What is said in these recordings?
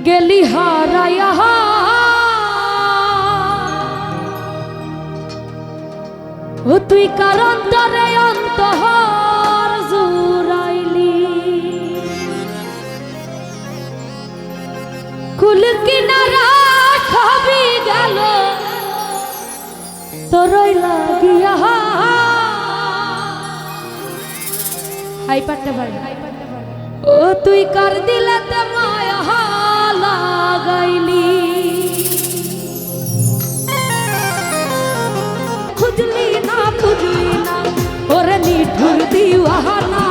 গেলি হারায়া ও তুই কারণ তরে অন্তহর জুরাইলি কুল কিনারা সবই গেল তোরই লাগিয়া হাই পাট্টা ভাই ও তুই কর দিলতে মায়া লাগাইলি খুঁজলি না ওরে নিঠুর দিওয়ানা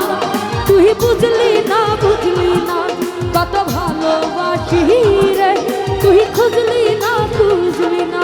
তুই বুঝলি না কত ভালোবাসি রে তুই খুঁজলি না বুঝলি না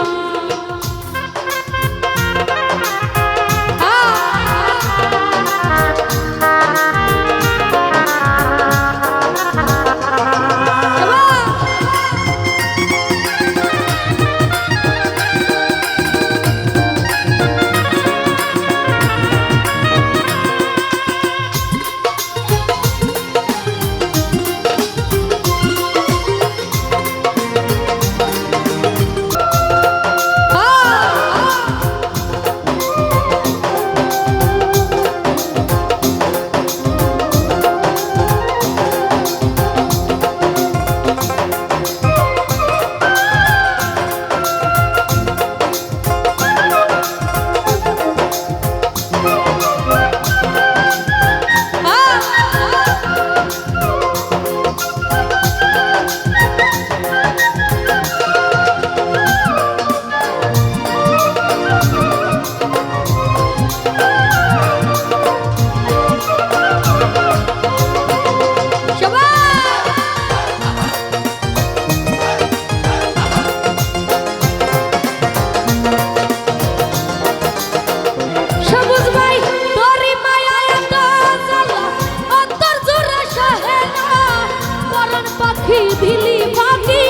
দিলি বাকি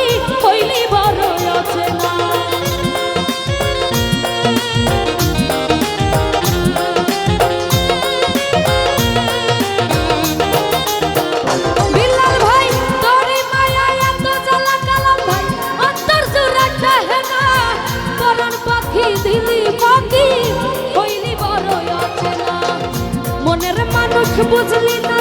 হইলি বড় আছে না বিলাল ভাই তোরে মায়া এত জ্বালা কালাম ভাই অন্তর জোড়া চাহে না করণ পাখি দিলি বাকি হইলি বড় আছে না মনের মানুষ বুঝলি না